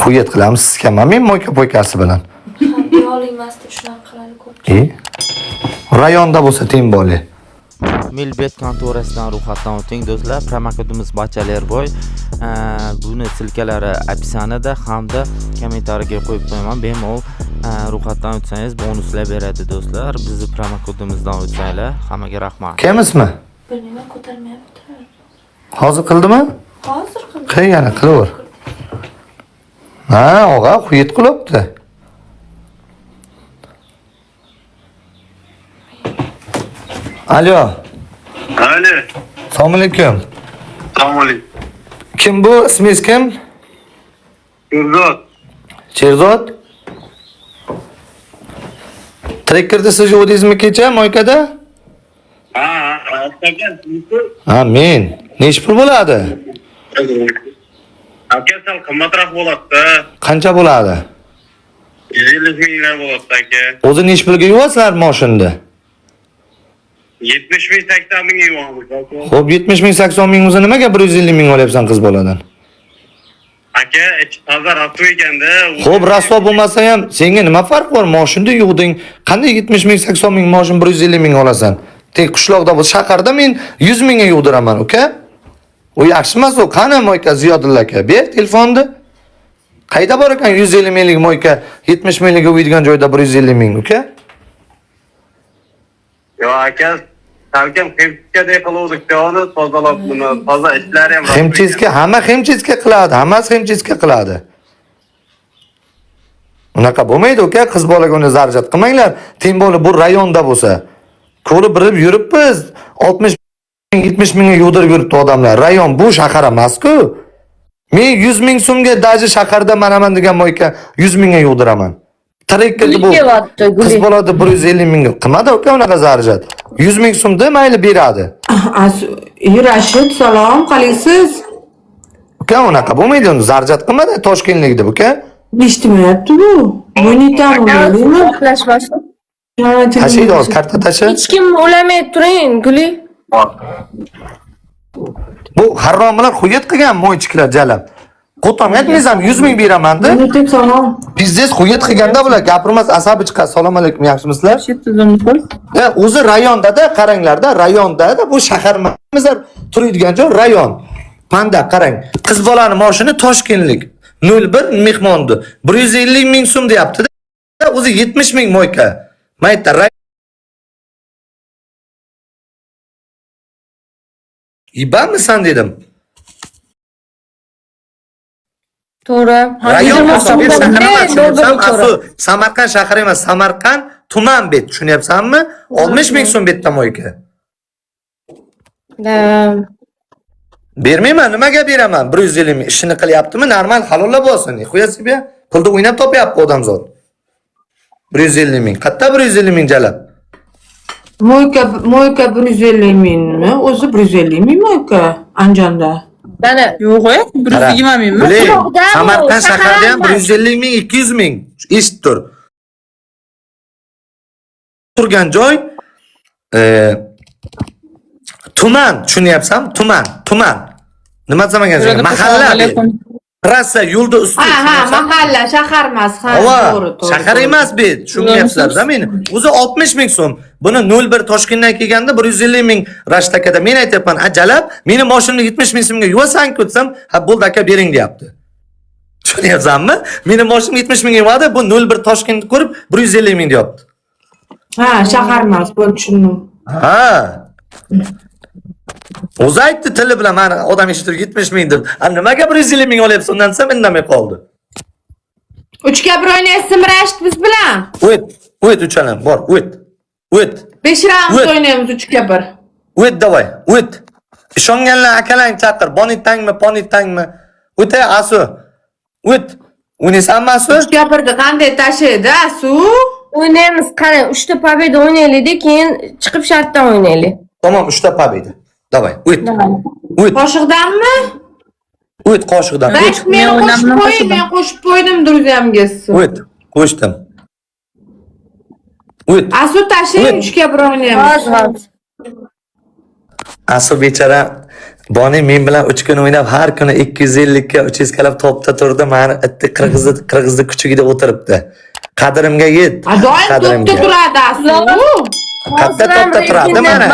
Xuyet qilamiz sizga, men mo'yka po'ykasi bilan. Yo'limasdi shunaqa qiladi ko'p. Rayonda bo'lsa teng bo'li. Milbet kontorasidan ro'yxatdan o'ting do'stlar. Promokodimiz Bachalerboy. Buni silkalari opisaniyada hamda kommentariyaga qo'yib qo'yaman. Bemalol ro'yxatdan o'tsangiz bonuslar beradi do'stlar. Bizni promokodimizdan o'tsanglar. Hammaga rahmat. Kemismi? Bilmayman, ko'tarmayapti. Hozir qildimi? Hozir qildim. Yana qilaver. Ha, og'a xuyet qilibdi. Alo. Alo. Assalomu alaykum. Assalomu alaykum. Kim bu? Ismingiz kim? Sherzod. Sherzod? Trekkerda siz o'dingizmi kecha mo'ykada? Ha, Ha, men. Nech pul bo'ladi? aka sal qimmatroq bo'ladi-da. Qancha bo'ladi? 150 minglar bo'ladi aka. O'zi nech pulga yuvasizlar mashinani? 70 ming 80 ming yuvamiz aka. Xo'p, 70 ming 80 ming o'zi nimaga 150 ming olyapsan qiz boladan? Aka, toza rasto ekanda. Xo'p, rasto bo'lmasa ham senga nima farq bor? Mashinada yug'ding. Qanday 70 ming 80 ming mashin 150 ming olasan? Tek qishloqda bu shaharda men 100 mingga yug'diraman, uka. U yaxshi emas u. Qani mo'yka Ziyodulla aka? Ber telefonni. Qayda bor ekan 150 minglik mo'yka 70 mingga uydigan joyda 150 ming, uka? Yo aka, salkam xemchiskadek qiluvdik joni, tozalab buni, toza ishlari ham. Xemchiska, hamma xemchiska qiladi, hammasi xemchiska qiladi. Unaqa bo'lmaydi, uka, qiz bolaga uni zarjat qilmanglar. Teng bo'lib bu rayonda bo'lsa. Ko'rib birib yuribmiz. 60 ming, 70 mingga yug'dirib yuribdi odamlar. Rayon bu shahar emas-ku. Men 100 ming so'mga daji shaharda manaman degan mo'yka 100 mingga yug'diraman. Trekkerda bu qiz bolada 150 mingga qilmadi uka unaqa zarjat. 100 ming so'mda mayli beradi. Rashid, salom, qalaysiz? Uka unaqa bo'lmaydi, uni zarjat qilmadi Toshkentlikda uka. Eshitmayapti bu. Monitormi? Uxlashmasin. Tashiydi hozir karta tashi. Hech kim ulamay turing, Guli. Bu haromlar xuyet qilgan mo'ychiklar jalab. Qo'tam aytmaysam 100 ming beraman-da. Salom. Biznes xuyet qilganda bular gapirmas asabi chiqadi. Assalomu alaykum, yaxshimisizlar? O'zi rayonda-da, qaranglar-da, rayonda bu shahar emaslar, turadigan joy rayon. Panda qarang. Qiz bolani mashini Toshkentlik 01 mehmondi. 150 ming so'm deyapti-da. O'zi 70 ming mo'yka. Mayta İbamisan dedim. To'g'ri. Rayon Samarqand shahri emas, Samarqand tuman bet, tushunyapsanmi? 60 ming so'm betda mo'yka. Bermayman, nimaga beraman? 150 ming ishini qilyaptimi? Normal halollar bo'lsin. Qo'yasiz ya. Pulni o'ynab topyapti odamzod. 150 ming. Qatta 150 ming jalab. Mo'yka 150 mingmi? O'zi 150 ming mo'yka Andijonda. Mana Yo'q, 120 mingmi? Samarqand shaharida ham 150 ming, 200 ming. Eshit tur. Turgan joy tuman, tushunyapsan? Tuman. Nima demagan joy? Mahalla. Trassa yo'lda usti. Ha, mahalla, shahar emas, ha, to'g'ri. Shahar emas bet, tushunyapsizlar-da meni. O'zi 60 ming so'm. Buni 01 Toshkentdan kelganda 150 ming Rashtakada men aytayapman, ajalab, meni mashinamni 70 ming so'mga yuvasan ko'tsam, ha bo'ldi aka bering deyapti. Tushunyapsanmi? Meni mashinam 70 mingga yuvadi, bu 01 Toshkentni ko'rib 150 ming deyapti. Ha, shahar emas, bu tushundim. Ha. O'zi aytdi tili bilan, mana odam eshitib 70 ming deb. Nimaga 150 ming olyapsan undan desam indamay qoldi. 3 ga 1 o'ynaysizmi Rashid biz bilan? O't uchalam, bor, o't. 5 raund o'ynaymiz 3 ga 1. O't davay, o't. Ishonganlar akalang chaqir, ponitangmi? O'ta asu. O't. O'ynaysanmi asu? 3 ga 1 da qanday tashlaydi asu? o'ynaymiz, qani 3 ta pobeda o'ynaylik, keyin chiqib shartdan o'ynaylik. Tamam, 3 ta pobeda. Davay, o't. Qoshiqdanmi? O't qoshiqdan. Men qo'shib qo'ydim druzyamga. O't, qo'shdim. O't. Asu tashlang 3 ga 1 o'ynaymiz. Asu bechara Boni men bilan 3 kun o'ynab, har kuni 250 ga 300 kalab topda turdi. Meni itti qirg'izni kuchugida o'tiribdi. Qadrimga yet. Doim Qadrimga. to'pda turadi asu. Qatta topda turadi mana.